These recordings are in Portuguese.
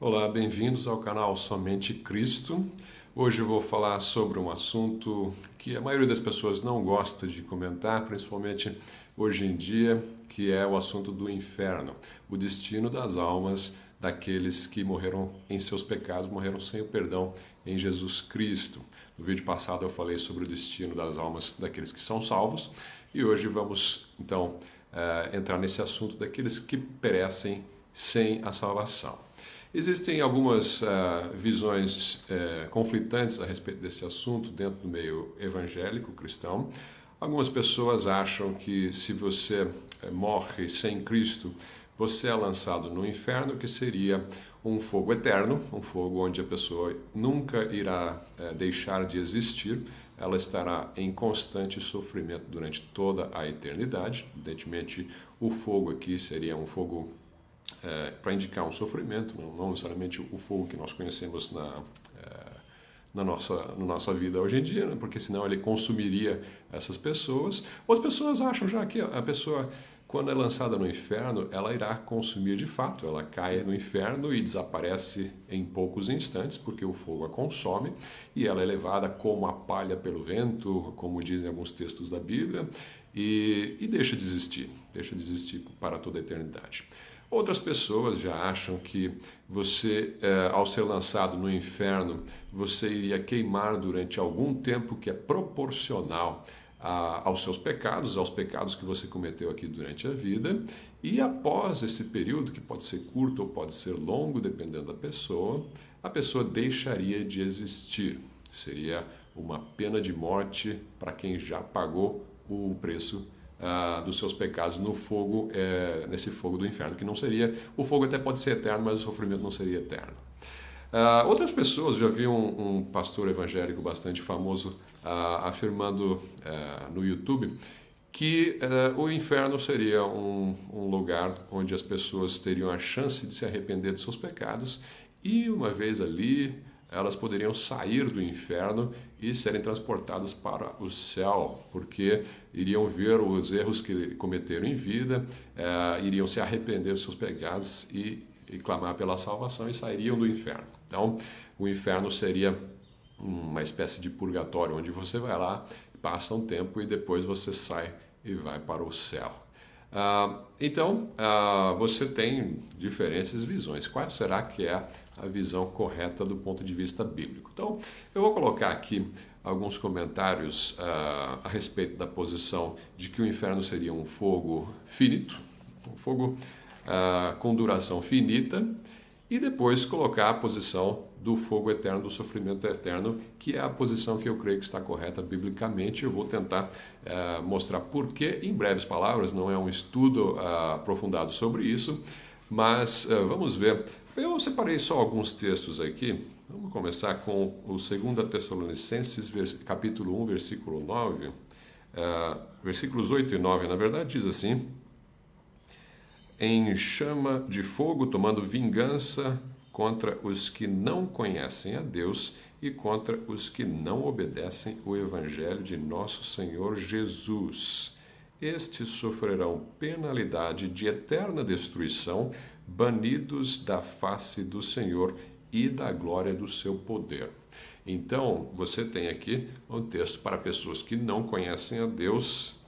Olá, bem-vindos ao canal Somente Cristo. Hoje eu vou falar sobre um assunto que a maioria das pessoas não gosta de comentar, principalmente hoje em dia, que é o assunto do inferno, o destino das almas daqueles que morreram em seus pecados, morreram sem o perdão em Jesus Cristo. No vídeo passado eu falei sobre o destino das almas daqueles que são salvos e hoje vamos então entrar nesse assunto daqueles que perecem sem a salvação. Existem algumas visões conflitantes a respeito desse assunto dentro do meio evangélico cristão. Algumas pessoas acham que se você morre sem Cristo, você é lançado no inferno, que seria um fogo eterno, um fogo onde a pessoa nunca irá deixar de existir, ela estará em constante sofrimento durante toda a eternidade. Evidentemente, o fogo aqui seria um fogo para indicar um sofrimento, não necessariamente o fogo que nós conhecemos na nossa vida hoje em dia, né? Porque senão ele consumiria essas pessoas. Outras pessoas acham já que a pessoa, quando é lançada no inferno, ela irá consumir de fato, ela cai no inferno e desaparece em poucos instantes, porque o fogo a consome, e ela é levada como a palha pelo vento, como dizem alguns textos da Bíblia, e deixa de existir para toda a eternidade. Outras pessoas já acham que você, ao ser lançado no inferno, você iria queimar durante algum tempo que é proporcional aos seus pecados, aos pecados que você cometeu aqui durante a vida, e após esse período, que pode ser curto ou pode ser longo, dependendo da pessoa, a pessoa deixaria de existir. Seria uma pena de morte para quem já pagou o preço dos seus pecados no fogo, nesse fogo do inferno, que não seria, o fogo até pode ser eterno, mas o sofrimento não seria eterno. Outras pessoas, já vi um pastor evangélico bastante famoso afirmando no YouTube que o inferno seria um lugar onde as pessoas teriam a chance de se arrepender de seus pecados e uma vez ali elas poderiam sair do inferno e serem transportadas para o céu, porque iriam ver os erros que cometeram em vida, iriam se arrepender dos seus pecados e clamar pela salvação e sairiam do inferno. Então, o inferno seria uma espécie de purgatório, onde você vai lá, passa um tempo e depois você sai e vai para o céu. Então, você tem diferentes visões. Qual será que é a visão correta do ponto de vista bíblico? Então, eu vou colocar aqui alguns comentários a respeito da posição de que o inferno seria um fogo finito, um fogo com duração finita, e depois colocar a posição do fogo eterno, do sofrimento eterno, que é a posição que eu creio que está correta biblicamente. Eu vou tentar mostrar por quê, em breves palavras, não é um estudo aprofundado sobre isso, mas vamos ver. Eu separei só alguns textos aqui. Vamos começar com o 2 Tessalonicenses, capítulo 1, versículo 9. Versículos 8 e 9, na verdade, diz assim: em chama de fogo, tomando vingança contra os que não conhecem a Deus e contra os que não obedecem o Evangelho de nosso Senhor Jesus. Estes sofrerão penalidade de eterna destruição, banidos da face do Senhor e da glória do seu poder. Então, você tem aqui um texto para pessoas que não conhecem a Deus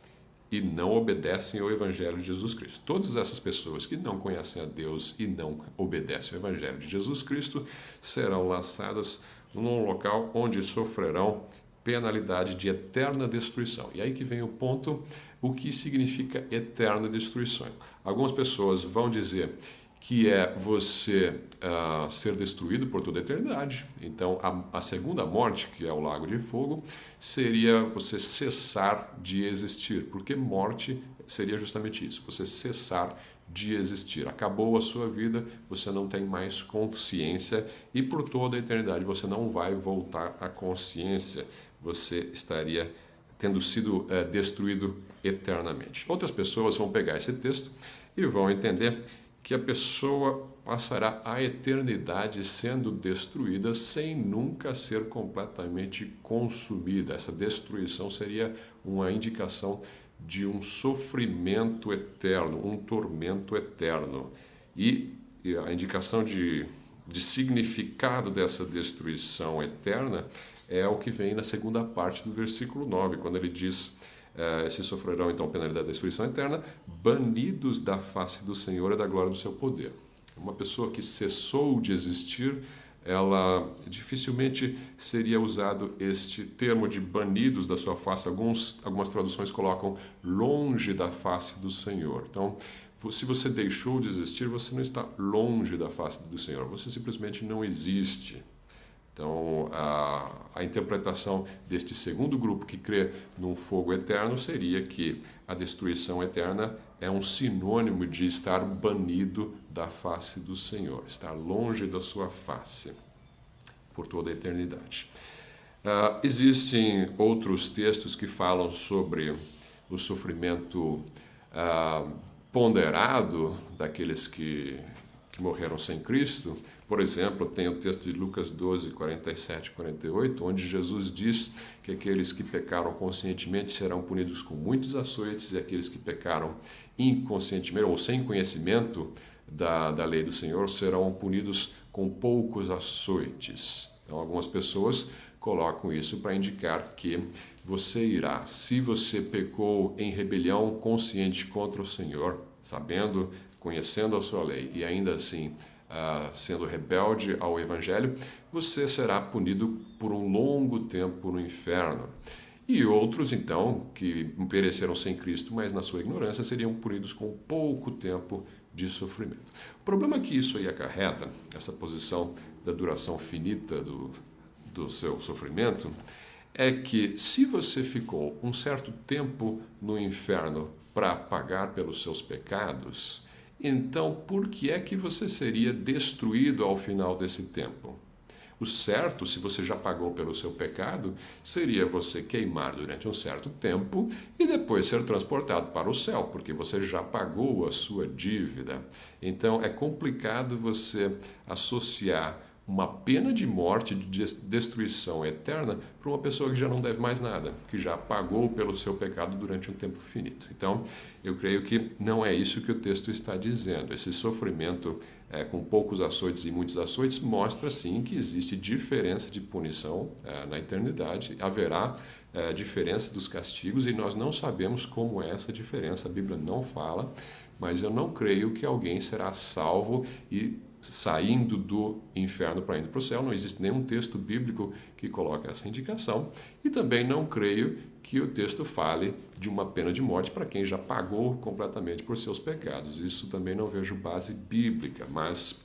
e não obedecem ao Evangelho de Jesus Cristo. Todas essas pessoas que não conhecem a Deus e não obedecem ao Evangelho de Jesus Cristo serão lançadas num local onde sofrerão penalidade de eterna destruição. E aí que vem o ponto, o que significa eterna destruição. Algumas pessoas vão dizer que é você ser destruído por toda a eternidade. Então, a segunda morte, que é o lago de fogo, seria você cessar de existir, porque morte seria justamente isso, você cessar de existir. Acabou a sua vida, você não tem mais consciência e por toda a eternidade você não vai voltar à consciência, você estaria tendo sido destruído eternamente. Outras pessoas vão pegar esse texto e vão entender que a pessoa passará a eternidade sendo destruída sem nunca ser completamente consumida. Essa destruição seria uma indicação de um sofrimento eterno, um tormento eterno. E a indicação de significado dessa destruição eterna é o que vem na segunda parte do versículo 9, quando ele diz: se sofrerão então penalidade da destruição eterna, banidos da face do Senhor e da glória do seu poder. Uma pessoa que cessou de existir, ela dificilmente seria usado este termo de banidos da sua face. Algumas traduções colocam longe da face do Senhor. Então, se você deixou de existir, você não está longe da face do Senhor, você simplesmente não existe. Então, a interpretação deste segundo grupo que crê num fogo eterno seria que a destruição eterna é um sinônimo de estar banido da face do Senhor, estar longe da sua face por toda a eternidade. Existem outros textos que falam sobre o sofrimento ponderado daqueles que morreram sem Cristo. Por exemplo, tem o texto de Lucas 12, 47 e 48, onde Jesus diz que aqueles que pecaram conscientemente serão punidos com muitos açoites e aqueles que pecaram inconscientemente ou sem conhecimento da lei do Senhor serão punidos com poucos açoites. Então, algumas pessoas colocam isso para indicar que você irá, se você pecou em rebelião consciente contra o Senhor, sabendo, conhecendo a sua lei e ainda assim sendo rebelde ao Evangelho, você será punido por um longo tempo no inferno. E outros, então, que pereceram sem Cristo, mas na sua ignorância, seriam punidos com pouco tempo de sofrimento. O problema que isso aí acarreta, essa posição da duração finita do seu sofrimento, é que se você ficou um certo tempo no inferno para pagar pelos seus pecados, então por que é que você seria destruído ao final desse tempo? O certo, se você já pagou pelo seu pecado, seria você queimar durante um certo tempo e depois ser transportado para o céu, porque você já pagou a sua dívida. Então é complicado você associar uma pena de morte, de destruição eterna, para uma pessoa que já não deve mais nada, que já pagou pelo seu pecado durante um tempo finito. Então, eu creio que não é isso que o texto está dizendo. Esse sofrimento com poucos açoites e muitos açoites mostra, sim, que existe diferença de punição na eternidade. Haverá diferença dos castigos e nós não sabemos como é essa diferença. A Bíblia não fala, mas eu não creio que alguém será salvo e saindo do inferno para indo para o céu. Não existe nenhum texto bíblico que coloque essa indicação. E também não creio que o texto fale de uma pena de morte para quem já pagou completamente por seus pecados. Isso também não vejo base bíblica, mas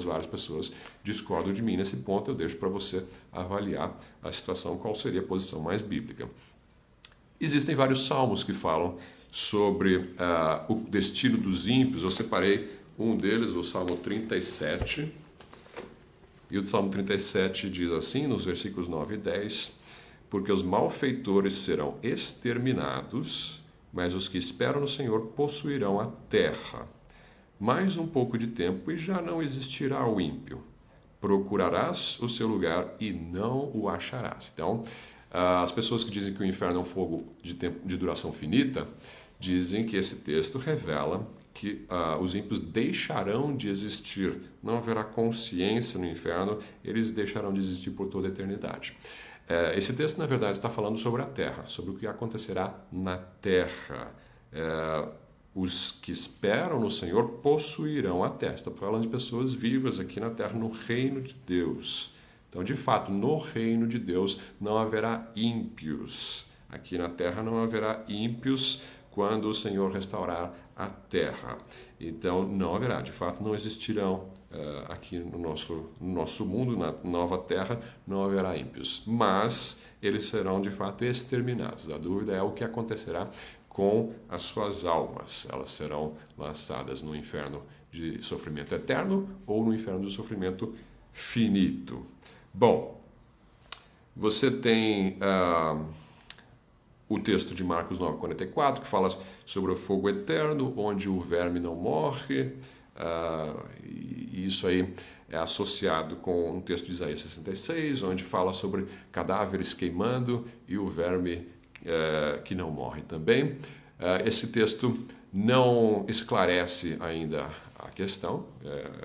várias pessoas discordam de mim nesse ponto. Eu deixo para você avaliar a situação, qual seria a posição mais bíblica. Existem vários salmos que falam sobre o destino dos ímpios. Eu separei um deles, o Salmo 37, e o Salmo 37 diz assim, nos versículos 9 e 10, porque os malfeitores serão exterminados, mas os que esperam no Senhor possuirão a terra. Mais um pouco de tempo e já não existirá o ímpio. Procurarás o seu lugar e não o acharás. Então, as pessoas que dizem que o inferno é um fogo de duração finita, dizem que esse texto revela que os ímpios deixarão de existir, não haverá consciência no inferno, eles deixarão de existir por toda a eternidade. Esse texto, na verdade, está falando sobre a terra, sobre o que acontecerá na terra. Os que esperam no Senhor possuirão a terra. Está falando de pessoas vivas aqui na terra, no reino de Deus. Então, de fato, no reino de Deus não haverá ímpios. Aqui na terra não haverá ímpios quando o Senhor restaurar a terra. Então, não haverá, de fato, não existirão aqui no nosso mundo, na nova terra, não haverá ímpios. Mas eles serão, de fato, exterminados. A dúvida é o que acontecerá com as suas almas. Elas serão lançadas no inferno de sofrimento eterno ou no inferno de sofrimento finito. Bom, você tem o texto de Marcos 9,44, que fala sobre o fogo eterno, onde o verme não morre, e isso aí é associado com um texto de Isaías 66, onde fala sobre cadáveres queimando e o verme que não morre também. Esse texto não esclarece ainda questão.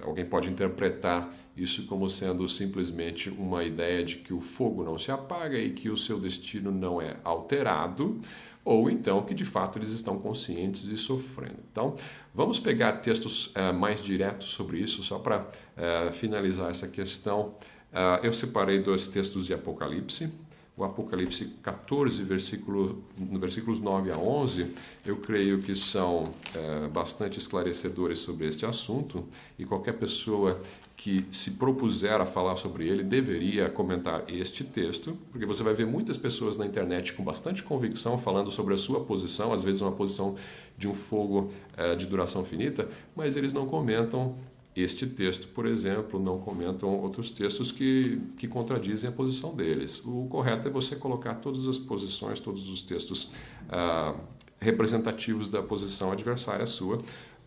Alguém pode interpretar isso como sendo simplesmente uma ideia de que o fogo não se apaga e que o seu destino não é alterado, ou então que de fato eles estão conscientes e sofrendo. Então, vamos pegar textos mais diretos sobre isso, só para finalizar essa questão. Eu separei 2 textos de Apocalipse. O Apocalipse 14, versículos 9 a 11, eu creio que são bastante esclarecedores sobre este assunto, e qualquer pessoa que se propuser a falar sobre ele deveria comentar este texto, porque você vai ver muitas pessoas na internet com bastante convicção falando sobre a sua posição, às vezes uma posição de um fogo de duração finita, mas eles não comentam este texto, por exemplo, não comentam outros textos que contradizem a posição deles. O correto é você colocar todas as posições, todos os textos representativos da posição adversária sua,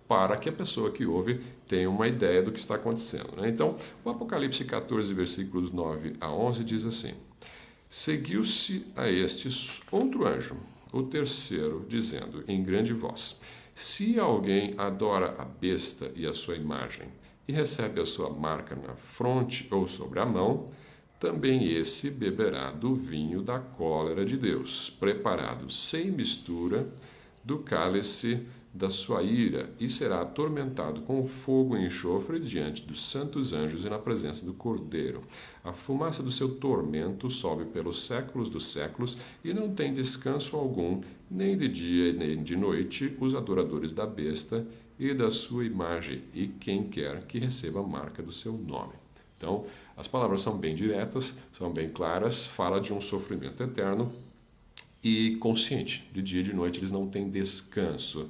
para que a pessoa que ouve tenha uma ideia do que está acontecendo, né? Então, o Apocalipse 14, versículos 9 a 11 diz assim: Seguiu-se a estes outro anjo, o terceiro, dizendo em grande voz: Se alguém adora a besta e a sua imagem, e recebe a sua marca na fronte ou sobre a mão, também esse beberá do vinho da cólera de Deus, preparado sem mistura do cálice da sua ira, e será atormentado com fogo e enxofre diante dos santos anjos e na presença do Cordeiro. A fumaça do seu tormento sobe pelos séculos dos séculos, e não tem descanso algum, nem de dia nem de noite, os adoradores da besta e da sua imagem, e quem quer que receba a marca do seu nome. Então, as palavras são bem diretas, são bem claras, fala de um sofrimento eterno e consciente. De dia e de noite eles não têm descanso.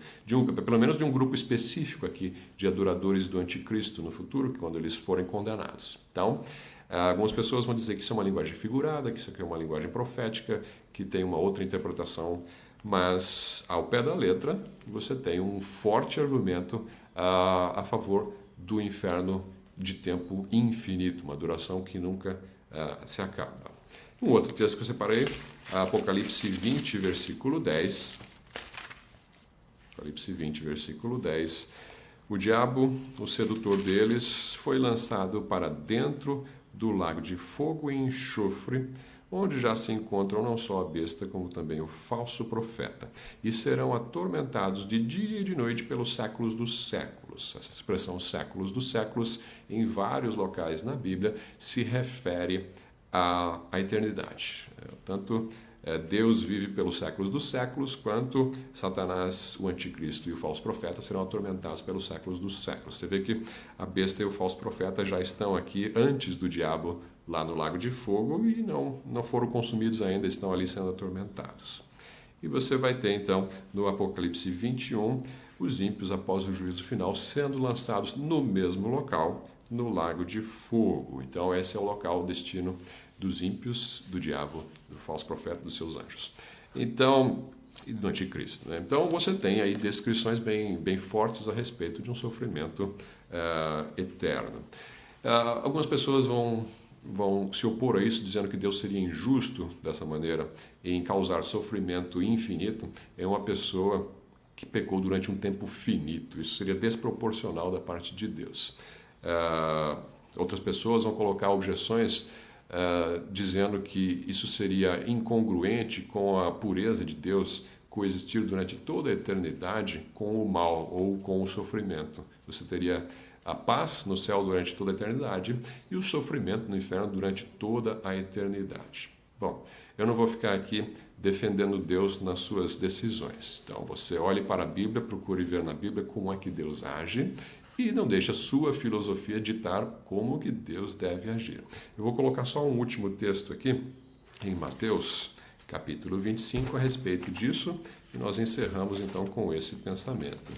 Pelo menos de um grupo específico aqui de adoradores do anticristo no futuro, quando eles forem condenados. Então, algumas pessoas vão dizer que isso é uma linguagem figurada, que isso aqui é uma linguagem profética, que tem uma outra interpretação, mas ao pé da letra você tem um forte argumento a favor do inferno de tempo infinito, uma duração que nunca se acaba. Um outro texto que eu separei, Apocalipse 20, versículo 10. Apocalipse 20, versículo 10. O diabo, o sedutor deles, foi lançado para dentro do lago de fogo e enxofre, onde já se encontram não só a besta, como também o falso profeta, e serão atormentados de dia e de noite pelos séculos dos séculos. Essa expressão séculos dos séculos, em vários locais na Bíblia, se refere à eternidade. Tanto Deus vive pelos séculos dos séculos, quanto Satanás, o anticristo e o falso profeta serão atormentados pelos séculos dos séculos. Você vê que a besta e o falso profeta já estão aqui antes do diabo, lá no lago de fogo, e não foram consumidos ainda, estão ali sendo atormentados. E você vai ter então no Apocalipse 21 os ímpios, após o juízo final, sendo lançados no mesmo local, no lago de fogo. Então esse é o local, o destino dos ímpios, do diabo, do falso profeta, dos seus anjos. Então, e do anticristo, né? Então você tem aí descrições bem fortes a respeito de um sofrimento eterno. Algumas pessoas vão se opor a isso, dizendo que Deus seria injusto dessa maneira em causar sofrimento infinito em uma pessoa que pecou durante um tempo finito. Isso seria desproporcional da parte de Deus. Outras pessoas vão colocar objeções dizendo que isso seria incongruente com a pureza de Deus coexistir durante toda a eternidade com o mal ou com o sofrimento. Você teria a paz no céu durante toda a eternidade e o sofrimento no inferno durante toda a eternidade. Bom, eu não vou ficar aqui defendendo Deus nas suas decisões. Então, você olhe para a Bíblia, procure ver na Bíblia como é que Deus age e não deixe a sua filosofia ditar como que Deus deve agir. Eu vou colocar só um último texto aqui, em Mateus, capítulo 25, a respeito disso, e nós encerramos então com esse pensamento.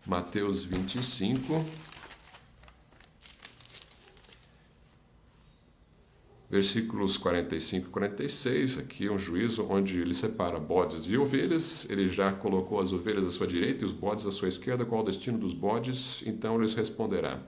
Mateus 25, versículos 45 e 46, aqui é um juízo onde ele separa bodes e ovelhas. Ele já colocou as ovelhas à sua direita e os bodes à sua esquerda. Qual o destino dos bodes? Então lhes responderá: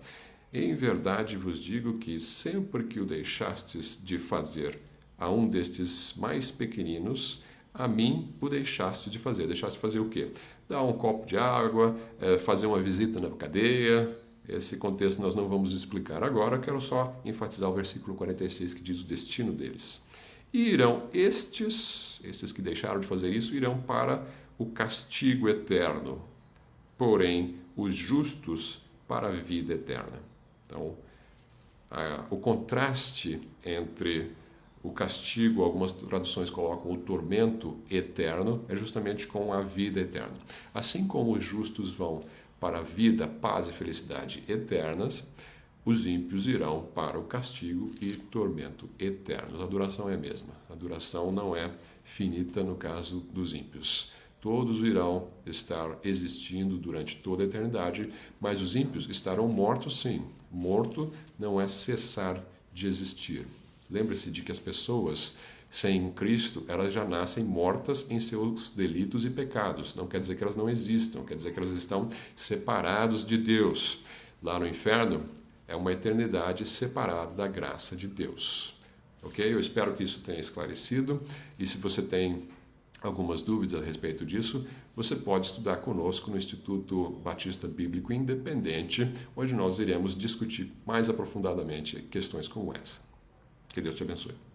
Em verdade vos digo que sempre que o deixastes de fazer a um destes mais pequeninos, a mim o deixaste de fazer. Deixaste de fazer o quê? Dar um copo de água, fazer uma visita na cadeia. Esse contexto nós não vamos explicar agora, quero só enfatizar o versículo 46 que diz o destino deles. E irão estes que deixaram de fazer isso, irão para o castigo eterno, porém os justos para a vida eterna. Então, o contraste entre o castigo, algumas traduções colocam o tormento eterno, é justamente com a vida eterna. Assim como os justos vão para a vida, paz e felicidade eternas, os ímpios irão para o castigo e tormento eternos. A duração é a mesma. A duração não é finita no caso dos ímpios. Todos irão estar existindo durante toda a eternidade, mas os ímpios estarão mortos, sim. Morto não é cessar de existir. Lembre-se de que as pessoas sem Cristo, elas já nascem mortas em seus delitos e pecados. Não quer dizer que elas não existam, quer dizer que elas estão separados de Deus. Lá no inferno, é uma eternidade separada da graça de Deus. Ok? Eu espero que isso tenha esclarecido. E se você tem algumas dúvidas a respeito disso, você pode estudar conosco no Instituto Batista Bíblico Independente, onde nós iremos discutir mais aprofundadamente questões como essa. Que Deus te abençoe.